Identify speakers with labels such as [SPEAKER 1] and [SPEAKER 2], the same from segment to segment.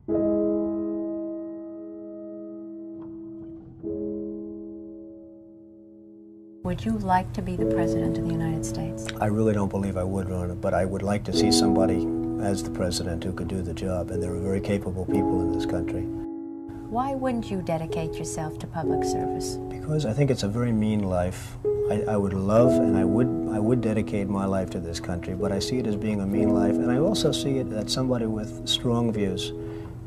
[SPEAKER 1] Would you like to be the President of the United States?
[SPEAKER 2] I really don't believe I would run it, but I would like to see somebody as the President who could do the job, and there are very capable people in this country.
[SPEAKER 1] Why wouldn't you dedicate yourself to public service?
[SPEAKER 2] Because I think it's a very mean life. I would love and I would dedicate my life to this country, but I see it as being a mean life, and I also see it as somebody with strong views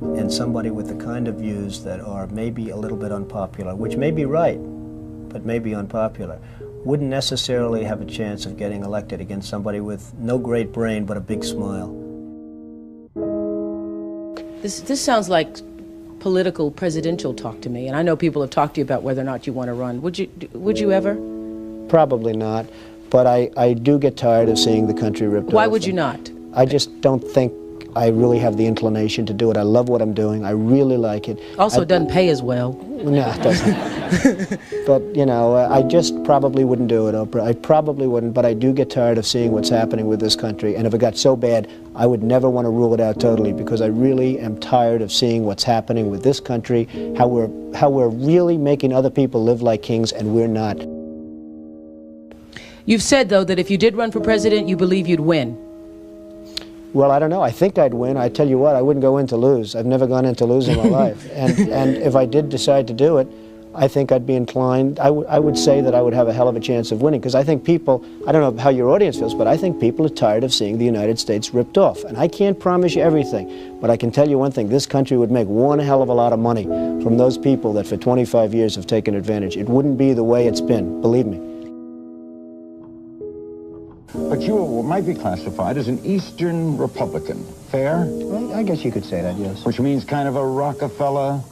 [SPEAKER 2] and somebody with the kind of views that are maybe a little bit unpopular, which may be right, but may be unpopular, wouldn't necessarily have a chance of getting elected against somebody with no great brain but a big smile.
[SPEAKER 3] This sounds like political presidential talk to me, and I know people have talked to you about whether or not you want to run. Would you ever?
[SPEAKER 2] Probably not, but I do get tired of seeing the country ripped off.
[SPEAKER 3] Why would you not?
[SPEAKER 2] I just don't think I really have the inclination to do it. I love what I'm doing. I really like it.
[SPEAKER 3] Also, it doesn't pay as well.
[SPEAKER 2] No, it doesn't. But, you know, I just probably wouldn't do it, Oprah. I probably wouldn't, but I do get tired of seeing what's happening with this country. And if it got so bad, I would never want to rule it out totally, because I really am tired of seeing what's happening with this country, how we're really making other people live like kings, and we're not.
[SPEAKER 3] You've said, though, that if you did run for president, you believe you'd win.
[SPEAKER 2] Well, I don't know. I think I'd win. I tell you what, I wouldn't go in to lose. I've never gone in to lose in my life. And if I did decide to do it, I think I'd be inclined, I would say that I would have a hell of a chance of winning, because I think people, I don't know how your audience feels, but I think people are tired of seeing the United States ripped off. And I can't promise you everything, but I can tell you one thing: this country would make one hell of a lot of money from those people that for 25 years have taken advantage. It wouldn't be the way it's been, believe me.
[SPEAKER 4] But you might be classified as an Eastern Republican. Fair?
[SPEAKER 2] Well, I guess you could say that, yes.
[SPEAKER 4] Which means kind of a Rockefeller,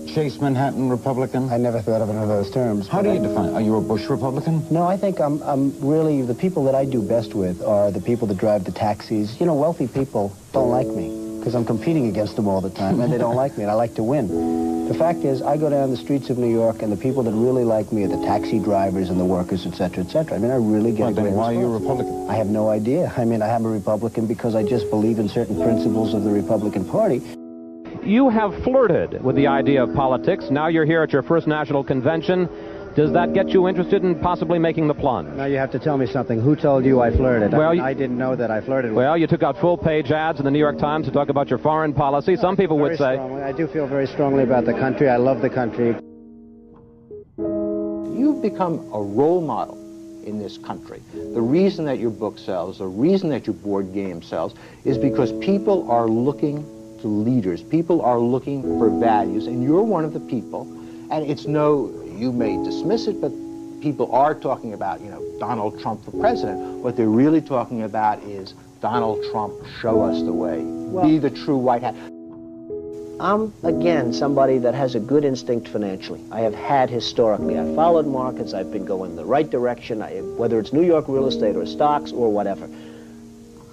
[SPEAKER 4] Chase Manhattan Republican?
[SPEAKER 2] I never thought of it in those terms.
[SPEAKER 4] How do you define it? Are you a Bush Republican?
[SPEAKER 2] No, I think I'm really, the people that I do best with are the people that drive the taxis. You know, wealthy people don't like me because I'm competing against them all the time, and they don't like me, and I like to win. The fact is, I go down the streets of New York, and the people that really like me are the taxi drivers and the workers, etc., etc. I mean, I really get a great response.
[SPEAKER 4] Why are you a Republican?
[SPEAKER 2] I have no idea. I mean, I am a Republican because I just believe in certain principles of the Republican Party.
[SPEAKER 5] You have flirted with the idea of politics. Now you're here at your first national convention. Does that get you interested in possibly making the plunge?
[SPEAKER 2] Now you have to tell me something. Who told you I flirted?
[SPEAKER 5] Well,
[SPEAKER 2] I didn't know that I flirted with.
[SPEAKER 5] Well, you took out full-page ads in the New York Times to talk about your foreign policy. Some people would say...
[SPEAKER 2] I do feel very strongly about the country. I love the country.
[SPEAKER 6] You've become a role model in this country. The reason that your book sells, the reason that your board game sells, is because people are looking to leaders. People are looking for values, and you're one of the people. And it's no... You may dismiss it, but people are talking about, you know, Donald Trump for president. What they're really talking about is Donald Trump, show us the way. Well, be the true white hat.
[SPEAKER 2] I'm, again, somebody that has a good instinct financially. I have had historically. I followed markets. I've been going the right direction, whether it's New York real estate or stocks or whatever.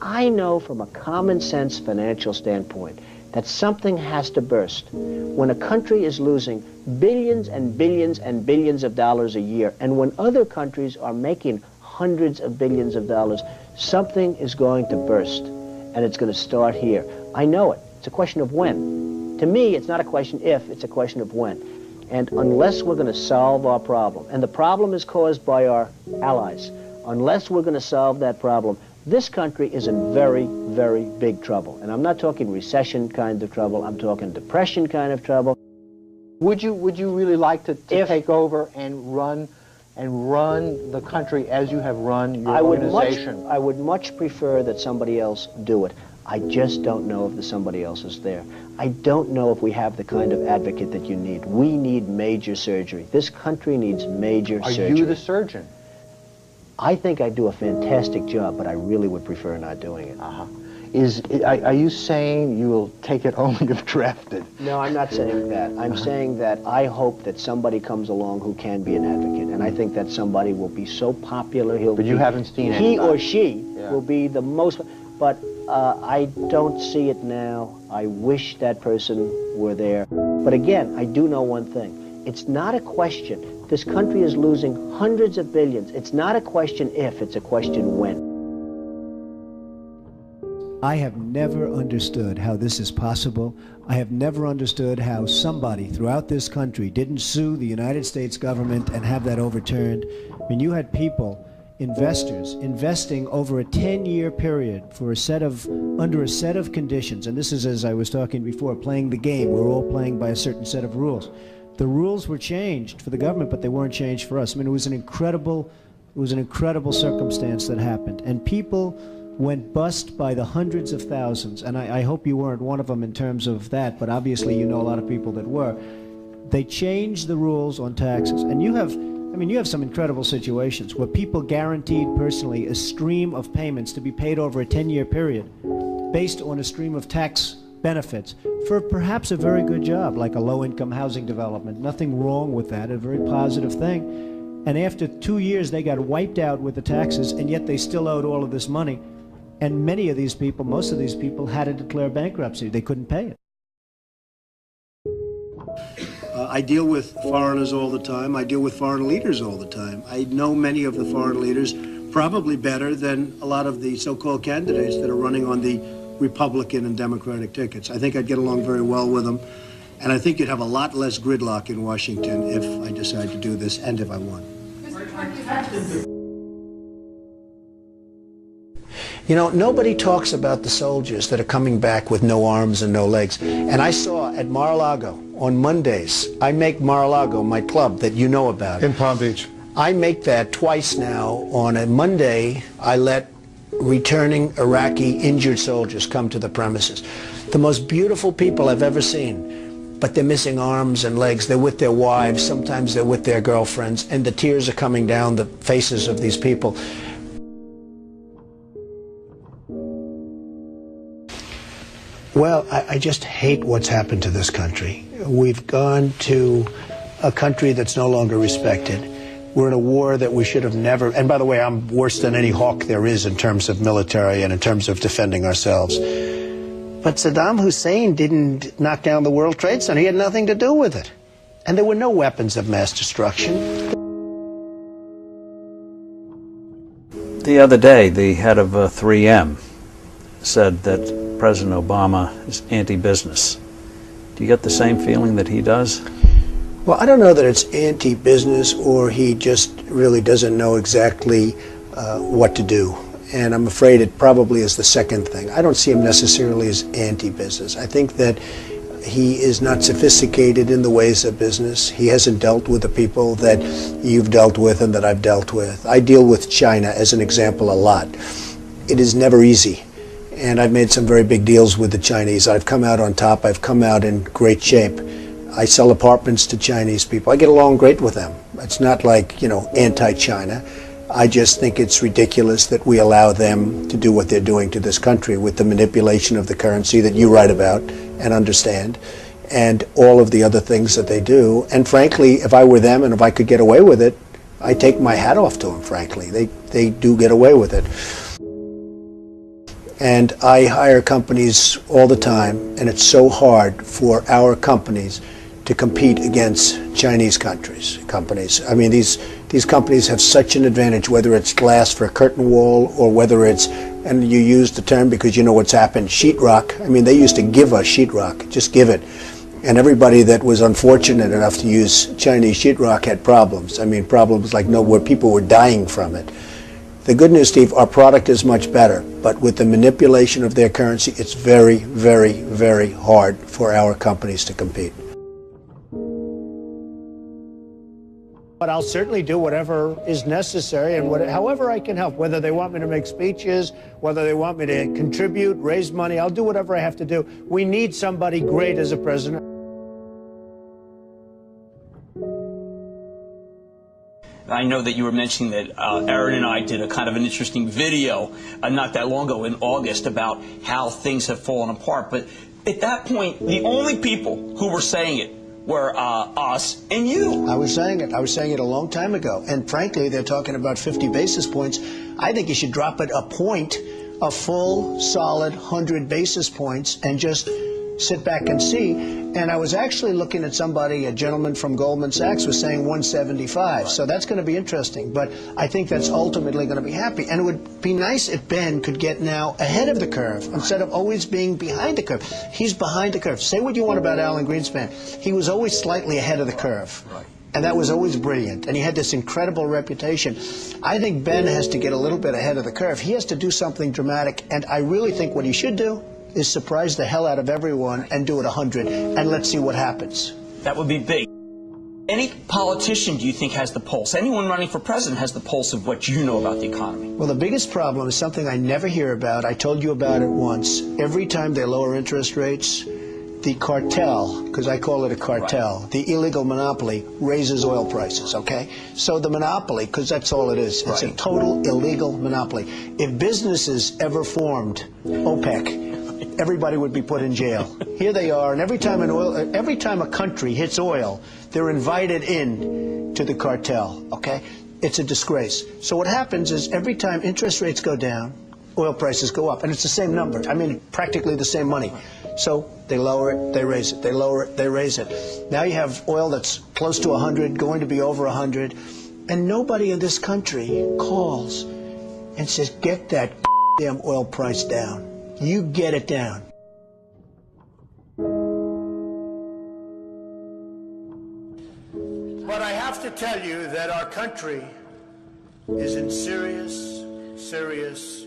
[SPEAKER 2] I know from a common sense financial standpoint that something has to burst. When a country is losing billions and billions and billions of dollars a year, and when other countries are making hundreds of billions of dollars, something is going to burst, and it's going to start here. I know it. It's a question of when. To me, it's not a question if, it's a question of when. And unless we're going to solve our problem, and the problem is caused by our allies, unless we're going to solve that problem, this country is in very, very big trouble. And I'm not talking recession kind of trouble, I'm talking depression kind of trouble.
[SPEAKER 6] Would you really like to take over and run the country as you have run your organization?
[SPEAKER 2] I would much prefer that somebody else do it. I just don't know if the somebody else is there. I don't know if we have the kind of advocate that you need. We need major surgery. This country needs major surgery.
[SPEAKER 6] Are you the surgeon?
[SPEAKER 2] I think I do a fantastic job, but I really would prefer not doing it.
[SPEAKER 6] Are you saying you will take it only if drafted?
[SPEAKER 2] No, I'm not saying that. I'm saying that I hope that somebody comes along who can be an advocate, and I think that somebody will be so popular,
[SPEAKER 6] But you haven't seen anybody.
[SPEAKER 2] He or she will be the most, but I don't see it now. I wish that person were there. But again, I do know one thing. It's not a question. This country is losing hundreds of billions. It's not a question if, it's a question when.
[SPEAKER 7] I have never understood how this is possible. I have never understood how somebody throughout this country didn't sue the United States government and have that overturned. I mean, you had people, investors, investing over a 10-year period for under a set of conditions. And this is, as I was talking before, playing the game. We're all playing by a certain set of rules. The rules were changed for the government, but they weren't changed for us. I mean, it was an incredible circumstance that happened. And people went bust by the hundreds of thousands, and I hope you weren't one of them in terms of that, but obviously you know a lot of people that were. They changed the rules on taxes, and you have some incredible situations where people guaranteed personally a stream of payments to be paid over a 10-year period based on a stream of tax benefits for perhaps a very good job, like a low-income housing development. Nothing wrong with that, a very positive thing. And after 2 years, they got wiped out with the taxes, and yet they still owed all of this money. And many of these people, most of these people, had to declare bankruptcy. They couldn't pay it.
[SPEAKER 8] I deal with foreigners all the time. I deal with foreign leaders all the time. I know many of the foreign leaders probably better than a lot of the so-called candidates that are running on the Republican and Democratic tickets. I think I'd get along very well with them. And I think you'd have a lot less gridlock in Washington if I decide to do this and if I won.
[SPEAKER 2] You know, nobody talks about the soldiers that are coming back with no arms and no legs. And I saw at Mar-a-Lago on Mondays, I make Mar-a-Lago my club that you know about.
[SPEAKER 9] In Palm Beach.
[SPEAKER 2] I make that twice now. On a Monday, I let returning Iraqi injured soldiers come to the premises. The most beautiful people I've ever seen, but they're missing arms and legs. They're with their wives, sometimes they're with their girlfriends, and the tears are coming down the faces of these people. Well, I just hate what's happened to this country. We've gone to a country that's no longer respected. We're in a war that we should have never, and by the way, I'm worse than any hawk there is in terms of military and in terms of defending ourselves. But Saddam Hussein didn't knock down the World Trade Center. He had nothing to do with it. And there were no weapons of mass destruction.
[SPEAKER 10] The other day, the head of 3M said that President Obama is anti-business. Do you get the same feeling that he does?
[SPEAKER 2] Well, I don't know that it's anti-business or he just really doesn't know exactly what to do. And I'm afraid it probably is the second thing. I don't see him necessarily as anti-business. I think that he is not sophisticated in the ways of business. He hasn't dealt with the people that you've dealt with and that I've dealt with. I deal with China as an example a lot. It is never easy. And I've made some very big deals with the Chinese. I've come out on top. I've come out in great shape. I sell apartments to Chinese people. I get along great with them. It's not like, you know, anti-China. I just think it's ridiculous that we allow them to do what they're doing to this country with the manipulation of the currency that you write about and understand, and all of the other things that they do. And frankly, if I were them and if I could get away with it, I'd take my hat off to them, frankly. They do get away with it. And I hire companies all the time, and it's so hard for our companies to compete against Chinese companies. I mean, these companies have such an advantage, whether it's glass for a curtain wall or whether it's, and you use the term because you know what's happened, sheetrock. I mean, they used to give us sheetrock, just give it. And everybody that was unfortunate enough to use Chinese sheetrock had problems. I mean, problems like where people were dying from it. The good news, Steve, our product is much better, but with the manipulation of their currency, it's very, very, very hard for our companies to compete. But I'll certainly do whatever is necessary and however I can help, whether they want me to make speeches, whether they want me to contribute, raise money, I'll do whatever I have to do. We need somebody great as a president.
[SPEAKER 11] I know that you were mentioning that Aaron and I did a kind of an interesting video not that long ago in August about how things have fallen apart. But at that point, the only people who were saying it were us and you. I was saying it a long time ago. And frankly, they're talking about 50 basis points. I think you should drop it a point, a full, solid 100 basis points, and just
[SPEAKER 8] sit back and see. And I was actually looking at somebody, a gentleman from Goldman Sachs was saying 175. So that's going to be interesting. But I think that's ultimately going to be happy. And it would be nice if Ben could get now ahead of the curve instead of always being behind the curve. He's behind the curve. Say what you want about Alan Greenspan. He was always slightly ahead of the curve. And that was always brilliant. And he had this incredible reputation. I think Ben has to get a little bit ahead of the curve. He has to do something dramatic. And I really think what he should do is surprise the hell out of everyone and do it 100. And let's see what happens.
[SPEAKER 11] That would be big. Any politician, do you think, has the pulse? Anyone running for president has the pulse of what you know about the economy?
[SPEAKER 8] Well, the biggest problem is something I never hear about. I told you about it once. Every time they lower interest rates, the cartel, because I call it a cartel, the illegal monopoly raises oil prices, okay? So the monopoly, because that's all it is, it's a total illegal monopoly. If businesses ever formed OPEC, everybody would be put in jail. Here they are, and every time a country hits oil, they're invited in to the cartel, okay? It's a disgrace. So what happens is every time interest rates go down, oil prices go up, and it's the same number. I mean, practically the same money. So they lower it, they raise it, they lower it, they raise it. Now you have oil that's close to 100, going to be over 100, and nobody in this country calls and says, get that damn oil price down. You get it down. But I have to tell you that our country is in serious, serious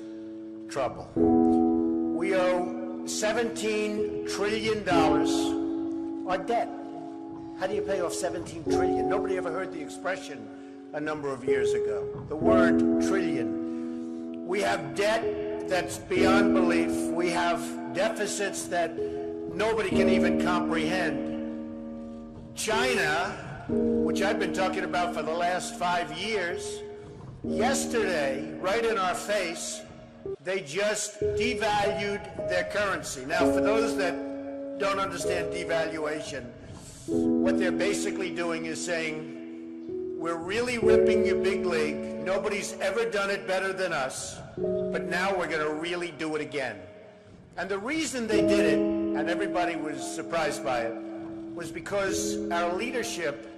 [SPEAKER 8] trouble. We owe $17 trillion our debt. How do you pay off $17 trillion? Nobody ever heard the expression a number of years ago. The word trillion. We have debt that's beyond belief. We have deficits that nobody can even comprehend. China, which I've been talking about for the last 5 years, yesterday, right in our face, they just devalued their currency. Now, for those that don't understand devaluation, what they're basically doing is saying, we're really ripping you big league. Nobody's ever done it better than us, but now we're going to really do it again. And the reason they did it, and everybody was surprised by it, was because our leadership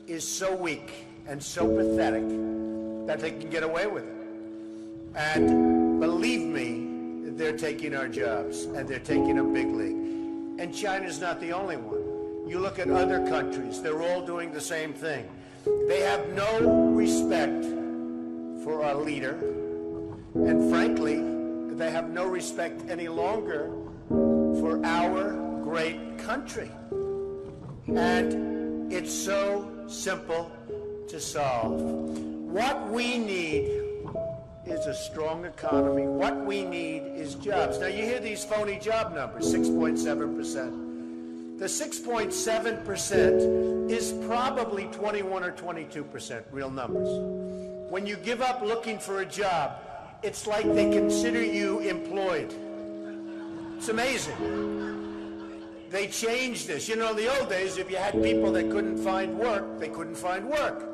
[SPEAKER 8] is so weak and so pathetic that they can get away with it. And believe me, they're taking our jobs, and they're taking a big league. And China's not the only one. You look at other countries, they're all doing the same thing. They have no respect for our leader, and frankly, they have no respect any longer for our great country. And it's so simple to solve. What we need is a strong economy. What we need is jobs. Now, you hear these phony job numbers, 6.7%. The 6.7% is probably 21 or 22% real numbers. When you give up looking for a job, it's like they consider you employed. It's amazing. They changed this. You know, in the old days, if you had people that couldn't find work, they couldn't find work.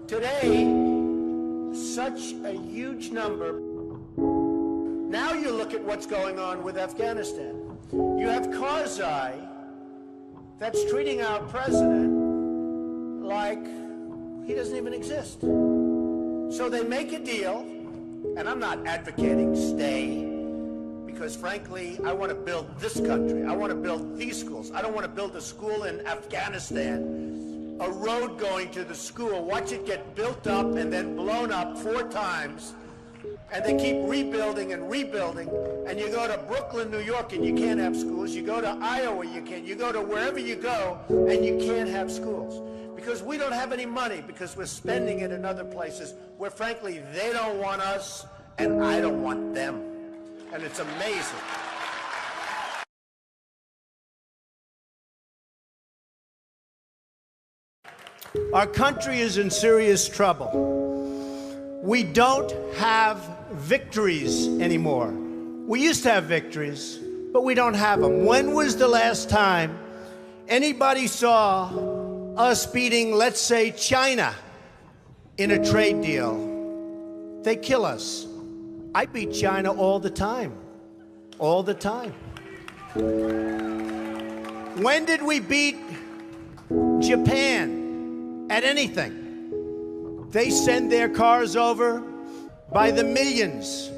[SPEAKER 8] Today, such a huge number. Now you look at what's going on with Afghanistan. You have Karzai that's treating our president like he doesn't even exist. So they make a deal, and I'm not advocating stay, because frankly, I want to build this country. I want to build these schools. I don't want to build a school in Afghanistan, a road going to the school, watch it get built up and then blown up 4 times, and they keep rebuilding and rebuilding, and you go to Brooklyn, New York, and you can't have schools. You go to Iowa, you can't. You go to wherever you go, and you can't have schools. Because we don't have any money, because we're spending it in other places where, frankly, they don't want us, and I don't want them. And it's amazing. Our country is in serious trouble. We don't have victories anymore. We used to have victories, but we don't have them. When was the last time anybody saw us beating, let's say, China in a trade deal? They kill us. I beat China all the time. All the time. When did we beat Japan at anything? They send their cars over by the millions.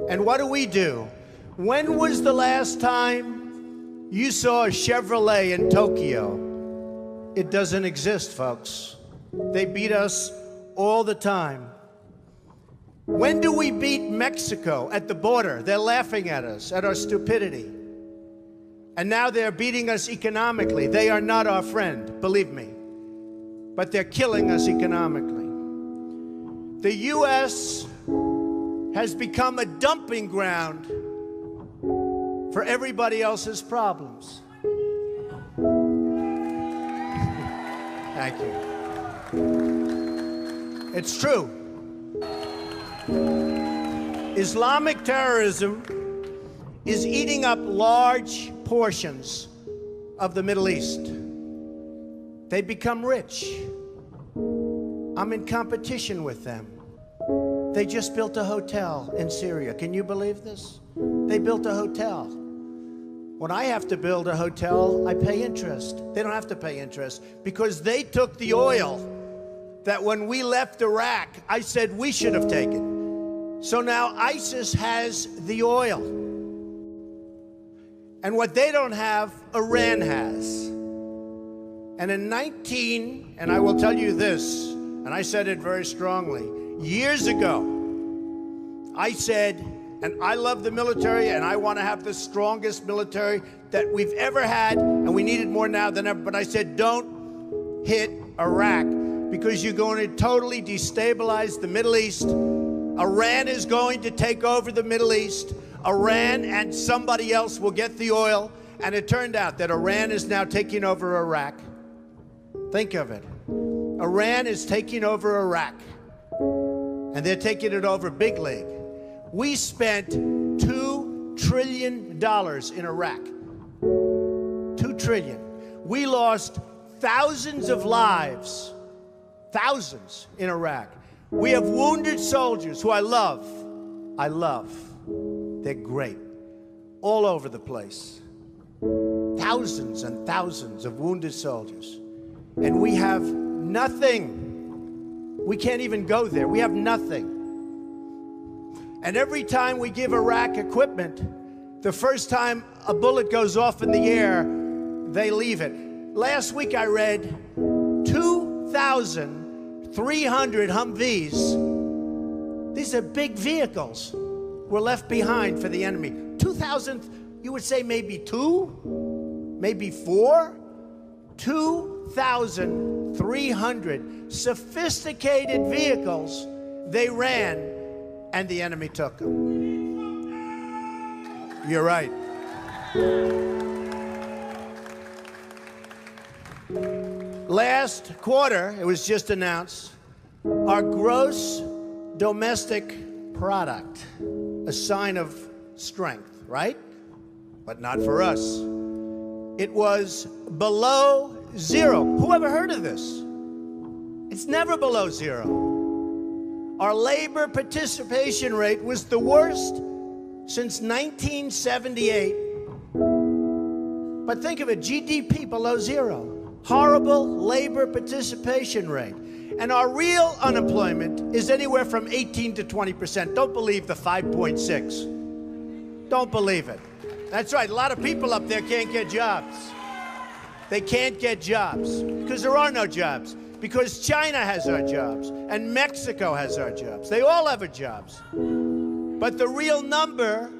[SPEAKER 8] And what do? When was the last time you saw a Chevrolet in Tokyo? It doesn't exist, folks. They beat us all the time. When do we beat Mexico at the border? They're laughing at us, at our stupidity. And now they're beating us economically. They are not our friend, believe me. But they're killing us economically. The U.S. has become a dumping ground for everybody else's problems. Thank you. It's true. Islamic terrorism is eating up large portions of the Middle East. They become rich. I'm in competition with them. They just built a hotel in Syria. Can you believe this? They built a hotel. When I have to build a hotel, I pay interest. They don't have to pay interest because they took the oil that when we left Iraq, I said we should have taken. So now ISIS has the oil. And what they don't have, Iran has. And in and I will tell you this, and I said it very strongly, years ago, I said, and I love the military, and I want to have the strongest military that we've ever had, and we need it more now than ever, but I said, don't hit Iraq, because you're going to totally destabilize the Middle East. Iran is going to take over the Middle East. Iran and somebody else will get the oil, and it turned out that Iran is now taking over Iraq. Think of it. Iran is taking over Iraq, and they're taking it over big league. We spent $2 trillion in Iraq. $2 trillion. We lost thousands of lives, thousands in Iraq. We have wounded soldiers who I love. They're great. All over the place. Thousands and thousands of wounded soldiers. And we have nothing. We can't even go there. We have nothing. And every time we give Iraq equipment, the first time a bullet goes off in the air, they leave it. Last week I read 2,300 Humvees. These are big vehicles. Were left behind for the enemy. 2,000, you would say maybe 2, maybe 4. 2,300 sophisticated vehicles they ran, and the enemy took them. You're right. Last quarter, it was just announced, our gross domestic product, a sign of strength, right? But not for us. It was below zero. Who ever heard of this? It's never below zero. Our labor participation rate was the worst since 1978. But think of it, GDP below zero. Horrible labor participation rate. And our real unemployment is anywhere from 18 to 20%. Don't believe the 5.6. Don't believe it. That's right, a lot of people up there can't get jobs. They can't get jobs because there are no jobs. Because China has our jobs and Mexico has our jobs. They all have our jobs. But the real number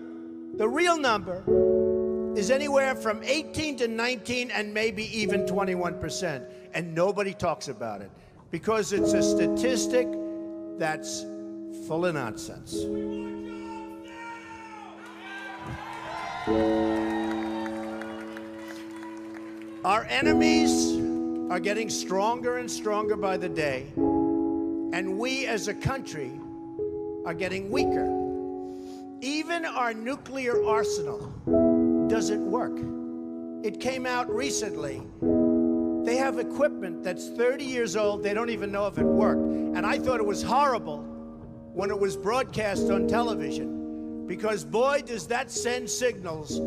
[SPEAKER 8] is anywhere from 18 to 19 and maybe even 21%. And nobody talks about it because it's a statistic that's full of nonsense. Our enemies are getting stronger and stronger by the day, and we as a country are getting weaker. Even our nuclear arsenal doesn't work. It came out recently. They have equipment that's 30 years old. They don't even know if it worked. And I thought it was horrible when it was broadcast on television, because boy, does that send signals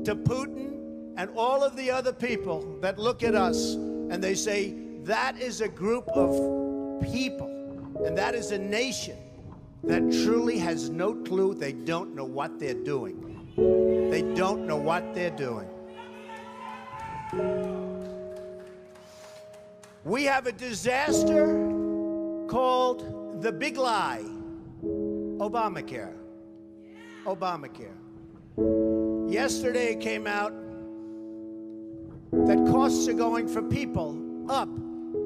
[SPEAKER 8] to Putin and all of the other people that look at us and they say, that is a group of people, and that is a nation that truly has no clue. They don't know what they're doing. They don't know what they're doing. We have a disaster called the big lie, Obamacare. Obamacare. Yesterday it came out that costs are going for people up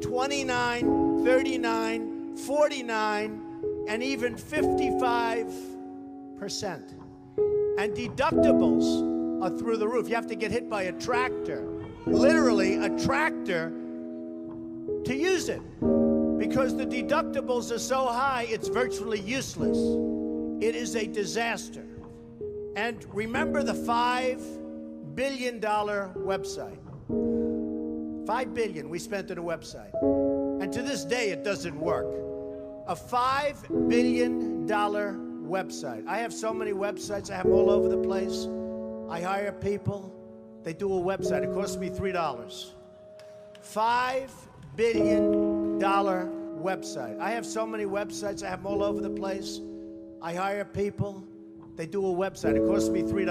[SPEAKER 8] 29, 39, 49, and even 55%. And deductibles are through the roof. You have to get hit by a tractor, literally a tractor, to use it. Because the deductibles are so high, it's virtually useless. It is a disaster. And remember the $5 billion website. $5 billion we spent on a website. And to this day, it doesn't work. A $5 billion website. I have so many websites. I have them all over the place. I hire people. They do a website. It costs me $3. $5 billion website. I have so many websites. I have them all over the place. I hire people. They do a website. It costs me $3.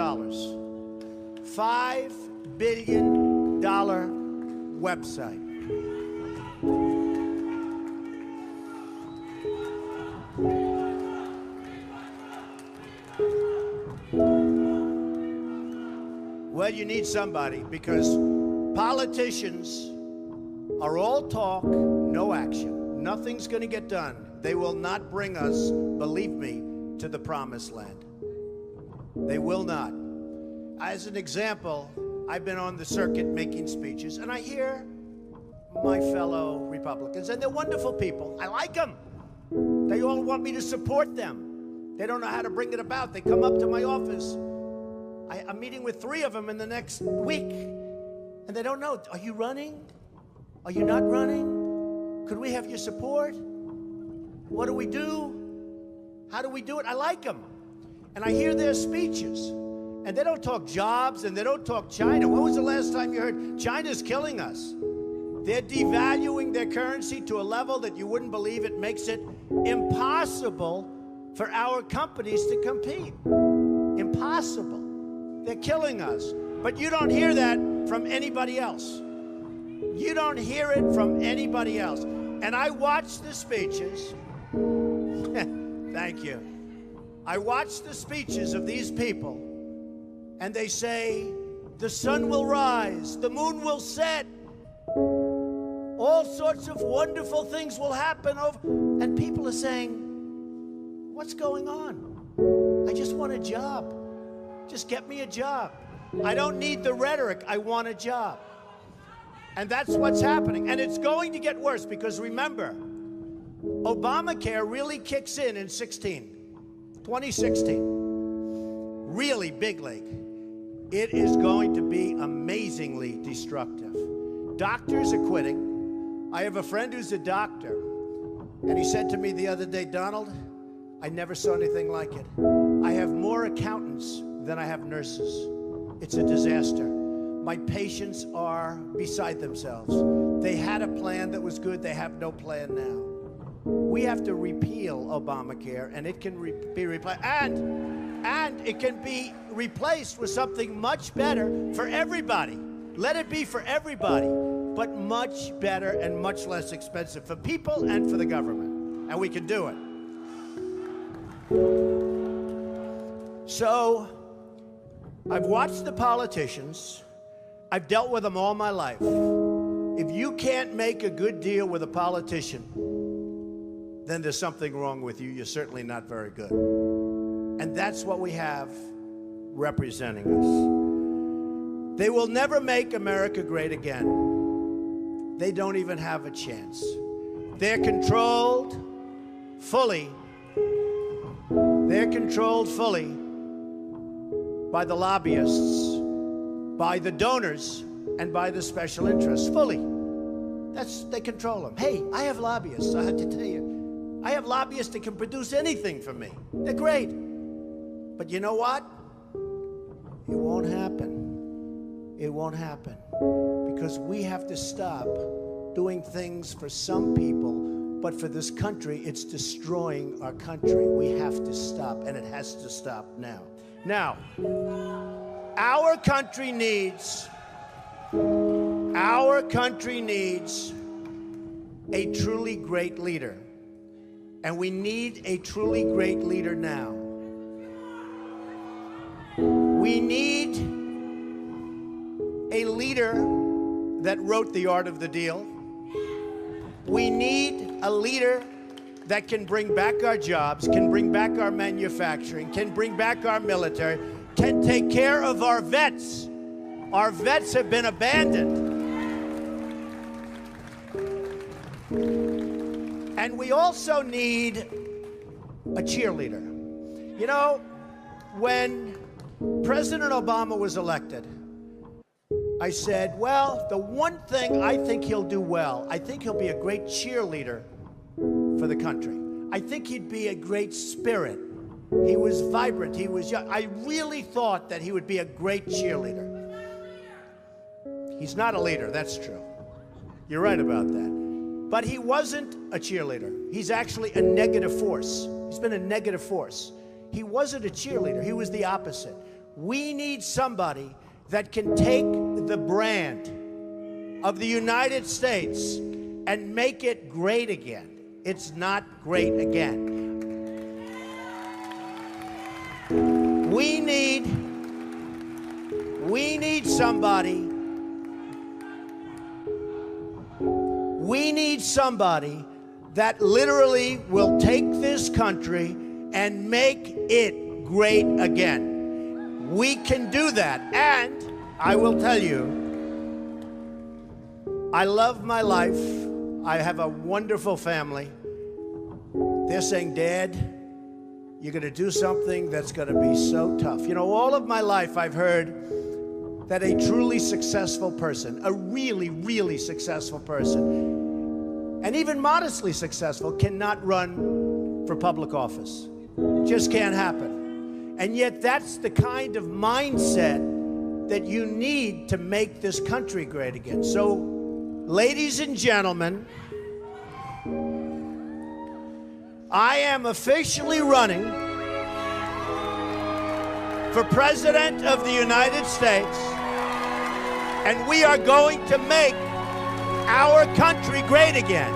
[SPEAKER 8] $5 billion website. Well, you need somebody, because politicians are all talk, no action. Nothing's going to get done. They will not bring us, believe me, to the promised land. They will not. As an example, I've been on the circuit making speeches, and I hear my fellow Republicans, and they're wonderful people. I like them. They all want me to support them. They don't know how to bring it about. They come up to my office. I'm meeting with 3 of them in the next week, and they don't know. Are you running? Are you not running? Could we have your support? What do we do? How do we do it? I like them. And I hear their speeches, and they don't talk jobs, and they don't talk China. When was the last time you heard China's killing us? They're devaluing their currency to a level that you wouldn't believe. It makes it impossible for our companies to compete. Impossible. They're killing us. But you don't hear that from anybody else. You don't hear it from anybody else. And I watch the speeches. Thank you. I watch the speeches of these people, and they say, the sun will rise, the moon will set, all sorts of wonderful things will happen. And people are saying, what's going on? I just want a job. Just get me a job. I don't need the rhetoric. I want a job. And that's what's happening. And it's going to get worse, because remember, Obamacare really kicks in 2016. Really big league. It is going to be amazingly destructive. Doctors are quitting. I have a friend who's a doctor, and he said to me the other day, Donald, I never saw anything like it. I have more accountants than I have nurses. It's a disaster. My patients are beside themselves. They had a plan that was good. They have no plan now. We have to repeal Obamacare, and it can be replaced. And it can be replaced with something much better for everybody. Let it be for everybody, but much better and much less expensive for people and for the government. And we can do it. So, I've watched the politicians. I've dealt with them all my life. If you can't make a good deal with a politician, then there's something wrong with you. You're certainly not very good. And that's what we have representing us. They will never make America great again. They don't even have a chance. They're controlled fully. They're controlled fully by the lobbyists, by the donors, and by the special interests. Fully. They control them. Hey, I have lobbyists, I have to tell you. I have lobbyists that can produce anything for me. They're great. But you know what? It won't happen.
[SPEAKER 7] It won't happen because we have to stop doing things for some people, but for this country, it's destroying our country. We have to stop, and it has to stop now. Now, our country needs a truly great leader, and we need a truly great leader now. We need a leader that wrote The Art of the Deal. We need a leader that can bring back our jobs, can bring back our manufacturing, can bring back our military, can take care of our vets. Our vets have been abandoned. And we also need a cheerleader. You know, when President Obama was elected, I said, well, the one thing I think he'll do well, I think he'll be a great cheerleader for the country. I think he'd be a great spirit. He was vibrant, he was young. I really thought that he would be a great cheerleader. He's not a leader, that's true. You're right about that. But he wasn't a cheerleader. He's actually a negative force. He's been a negative force. He wasn't a cheerleader, he was the opposite. We need somebody that can take the brand of the United States and make it great again. It's not great again. We need somebody that literally will take this country and make it great again. We can do that. And I will tell you, I love my life. I have a wonderful family. They're saying, Dad, you're going to do something that's going to be so tough. You know, all of my life I've heard that a truly successful person, a really, really successful person, and even modestly successful, cannot run for public office. Just can't happen. And yet that's the kind of mindset that you need to make this country great again. So, ladies and gentlemen, I am officially running for President of the United States, and we are going to make our country great again.